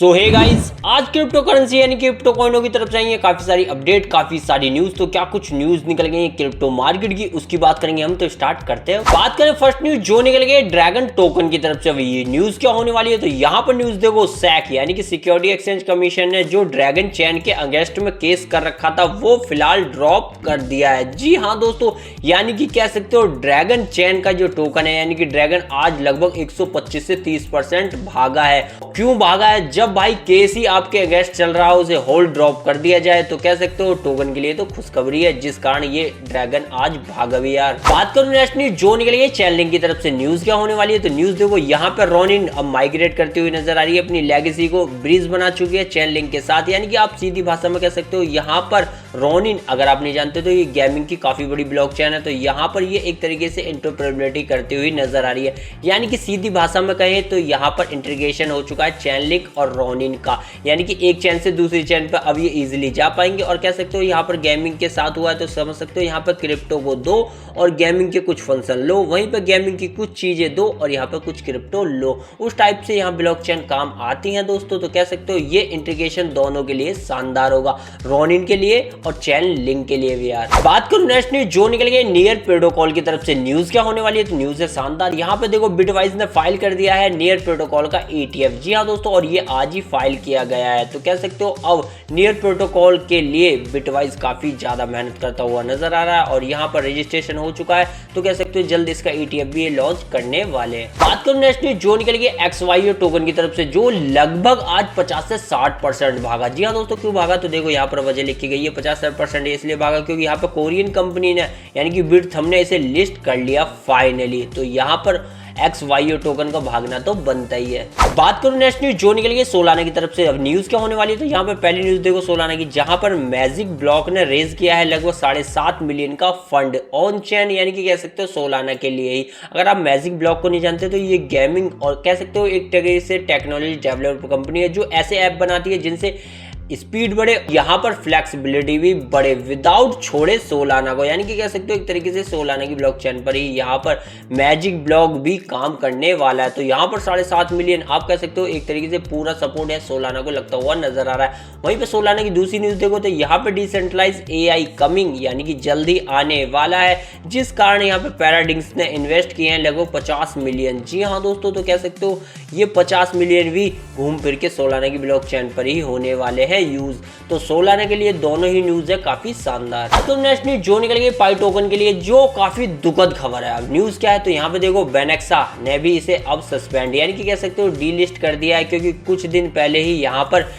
तो hey guys, आज crypto currency यानी क्रिप्टो कॉइनों की तरफ चाहिए काफी सारी अपडेट, काफी सारी न्यूज। तो क्या कुछ न्यूज निकल गई क्रिप्टो मार्केट की, उसकी बात करेंगे हम। तो स्टार्ट करते हैं। बात करें फर्स्ट न्यूज जो निकल गई ड्रैगन टोकन की तरफ से। ये न्यूज क्या होने वाली है, तो यहाँ पर न्यूज देखो, सैक यानी कि सिक्योरिटी एक्सचेंज कमीशन ने जो ड्रैगन चेन के अगेंस्ट में केस कर रखा था वो फिलहाल ड्रॉप कर दिया है। जी हाँ दोस्तों, यानी कि कह सकते हो ड्रैगन चेन का जो टोकन है यानी कि ड्रैगन आज लगभग 125 से 30% भागा है। क्यों भागा है? जब भाई केस ही आपके अगेंस्ट चल रहा हो, उसे होल्ड ड्रॉप कर दिया जाए तो कह सकते हो टोकन के लिए तो खुशखबरी है, जिस कारण ये ड्रैगन आज भागा भी यार। बात करूं नेक्स्ट न्यूज जो निकली है चैनलिंग की तरफ से। न्यूज क्या होने वाली है, तो न्यूज देखो, यहाँ पर रोनिन अब माइग्रेट करती हुई नजर आ रही है, अपनी लेगेसी को ब्रीज बना चुकी है चैनलिंग के साथ। यानी कि आप सीधी भाषा में कह सकते हो यहाँ पर रोनिन, अगर आप नहीं जानते तो ये गेमिंग की काफी बड़ी ब्लॉकचेन है। तो यहाँ पर ये एक तरीके से इंटरऑपरेबिलिटी करती हुई नजर आ रही है। यानी कि सीधी भाषा में कहें तो यहाँ पर इंटीग्रेशन हो चुका है चैनलिंक और रोनिन का, यानी कि एक चैन से दूसरी चैन पर अब ये इजीली जा पाएंगे। और कह सकते हो यहाँ पर गेमिंग के साथ हुआ है, तो समझ सकते हो यहाँ पर क्रिप्टो को दो और गेमिंग के कुछ फंक्शन लो, वहीं पर गेमिंग की कुछ चीजें दो और यहाँ पर कुछ क्रिप्टो लो। उस टाइप से यहाँ ब्लॉकचेन काम आती हैं दोस्तों। तो कह सकते हो ये इंटीग्रेशन दोनों के लिए शानदार होगा, रोनिन के लिए और चैन लिंक के लिए भी यार। बात करूं नेक्स्ट न्यूज जो निकल गई नियर प्रोटोकॉल की तरफ से। न्यूज क्या होने वाली है, तो न्यूज है शानदार। यहाँ पे देखो बिटवाइज ने फाइल कर दिया है नियर प्रोटोकॉल का ETF। जी हाँ दोस्तों, और ये आज ही फाइल किया गया है। तो कह सकते हो अब नियर प्रोटोकॉल के लिए बिटवाइज काफी ज्यादा मेहनत करता हुआ नजर आ रहा है और यहाँ पर रजिस्ट्रेशन हो चुका है। तो कह सकते हो जल्द इसका ETF भी लॉन्च करने वाले हैं। बात करूं नेक्स्ट न्यूज जो निकल गई XYO टोकन की तरफ से, जो लगभग आज 50 से 60% भागा। जी हाँ दोस्तों, क्यों भागा, तो देखो यहाँ पर वजह लिखी गई है 50% इसलिए भागा क्योंकि यहाँ पर कोरियन कंपनी ने यानी कि बिटथम ने इसे लिस्ट कर लिया फाइनली। तो यहाँ पर XYO टोकन का भागना तो बनता ही है। बात करूं नेक्स्ट न्यूज जो निकल गई सोलाना की तरफ से। अब न्यूज क्या होने वाली है, तो यहाँ पर पहली न्यूज देखो सोलाना की, जहां पर मैजिक ब्लॉक ने रेज किया है लगभग 7.5 मिलियन का फंड ऑन चेन, यानी कि कह सकते हो सोलाना के लिए ही। अगर आप मैजिक ब्लॉक को नहीं जानते तो ये गेमिंग और कह सकते हो एक तरीके से टेक्नोलॉजी डेवलपर कंपनी है जो ऐसे ऐप बनाती है जिनसे स्पीड बढ़े, यहाँ पर फ्लेक्सिबिलिटी भी बढ़े विदाउट छोड़े सोलाना को। यानी कि कह सकते हो एक तरीके से सोलाना की ब्लॉकचेन पर ही यहाँ पर मैजिक ब्लॉक भी काम करने वाला है। तो यहाँ पर 7.5 मिलियन आप कह सकते हो एक तरीके से पूरा सपोर्ट है सोलाना को लगता हुआ नजर आ रहा है। वहीं पर सोलाना की दूसरी न्यूज देखो तो यहाँ पर डिसेंट्रलाइज AI कमिंग यानी कि जल्दी आने वाला है, जिस कारण यहाँ पे पैराडिग्स ने इन्वेस्ट किए हैं लगभग 50 मिलियन। जी हाँ दोस्तों, तो कह सकते हो ये 50 मिलियन भी घूम फिर के सोलाना की ब्लॉकचेन पर ही होने वाले हैं यूज। तो सोलाना के लिए दोनों ही न्यूज है काफी शानदार। तो नेक्स्ट न्यूज जो निकल गई पाई टोकन के लिए, जो काफी दुखद खबर है। अब न्यूज क्या है, तो यहाँ पे देखो बेनेक्सा ने भी इसे अब सस्पेंड यानी कि कह सकते हो डीलिस्ट कर दिया है, क्योंकि कुछ दिन पहले ही यहाँ पर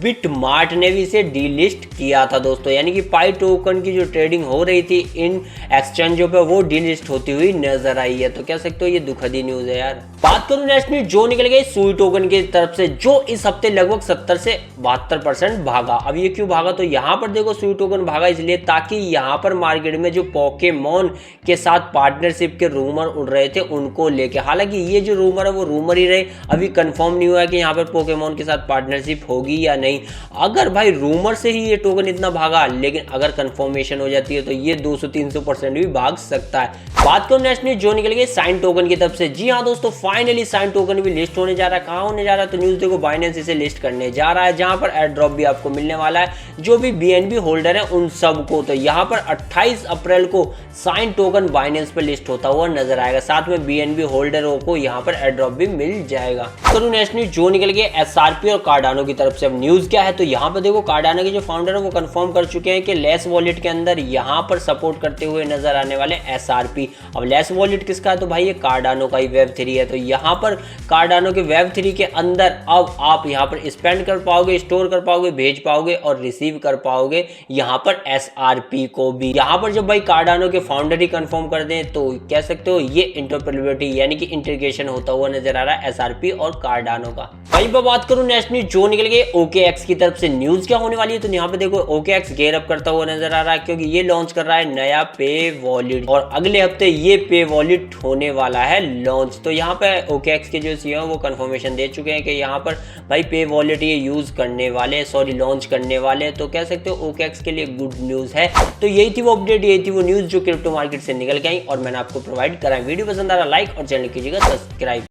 बिटमार्ट ने भी इसे डीलिस्ट किया था दोस्तों। यानी कि पाई टोकन की जो ट्रेडिंग हो रही थी इन एक्सचेंजों पे वो डीलिस्ट होती हुई नजर आई है। तो कह सकते हो ये दुखद ही न्यूज है यार। बात करूं नेक्स्ट न्यूज जो निकल गई सुई टोकन की तरफ से, जो इस हफ्ते लगभग 70 से 72% भागा। अब ये क्यों भागा, तो यहाँ पर देखो सुई टोकन भागा इसलिए ताकि यहाँ पर मार्केट में जो पोकेमॉन के साथ पार्टनरशिप के रूमर उड़ रहे थे उनको लेके, हालांकि ये जो रूमर है वो रूमर ही रहे, अभी कंफर्म नहीं हुआ है कि यहाँ पर पोकेमॉन के साथ पार्टनरशिप होगी या नहीं। अगर भाई रूमर से ही ये टोकन इतना भागा, लेकिन अगर कंफर्मेशन हो जाती है तो ये 200-300% भी भाग सकता है। बात करो नेक्स्ट न्यूज जो निकल गई साइन टोकन की तरफ से। जी हाँ दोस्तों, फाइनली साइन टोकन भी लिस्ट होने जा रहा है। कहाँ होने जा रहा है, तो न्यूज देखो बाइनेंस इसे लिस्ट करने जा रहा है, जहां पर एयर ड्रॉप भी आपको मिलने वाला है जो भी BNB होल्डर है उन सबको। तो यहाँ पर 28 अप्रैल को साइन टोकन बाइनेंस पर लिस्ट होता हुआ नजर आएगा, साथ में BNB होल्डरों को यहाँ पर एयर ड्रॉप भी मिल जाएगा। तो नेक्स्ट न्यूज जो निकल गई SRP और कार्डानो की तरफ से। अब न्यूज क्या है, तो यहाँ पर देखो कार्डानो के जो फाउंडर है वो कंफर्म कर चुके हैं कि लेस वॉलेट के अंदर यहाँ पर सपोर्ट करते हुए नजर आने वाले SRP। अब लेस वॉलेट किसका है, तो भाई ये कार्डानो का ही Web3 है। तो यहाँ पर कार्डानो के Web3 के अंदर अब आप यहाँ पर स्पेंड कर पाओगे, स्टोर कर पाओगे, भेज पाओगे और रिसीव कर पाओगे यहाँ पर SRP को भी। यहाँ पर जब भाई कार्डानो के फाउंडर ही कंफर्म कर दें तो कह सकते हो ये इंटरऑपरेबिलिटी यानी कि इंटीग्रेशन होता हुआ नजर आ रहा है SRP और कार्डानो का। वहीं पर बात करूं नेक्स्ट न्यूज जो निकल गई OKX की तरफ से। न्यूज क्या होने वाली है, तो यहाँ पे देखो OKX गेयर अप करता हुआ नजर आ रहा है, क्योंकि ये लॉन्च कर रहा है नया पे वॉलेट और अगले हफ्ते ये पे वॉलेट होने वाला है लॉन्च। तो यहाँ पे OKX के जो CEO हैं वो कंफर्मेशन दे चुके हैं कि यहाँ पर भाई पे वॉलेट ये यूज करने वाले, लॉन्च करने वाले। तो कह सकते हो OKX के लिए गुड न्यूज है। तो यही थी वो अपडेट, यही थी वो न्यूज जो क्रिप्टो मार्केट से निकल गई और मैंने आपको प्रोवाइड करा। वीडियो पसंद आ रहा लाइक और चैनल कीजिएगा सब्सक्राइब।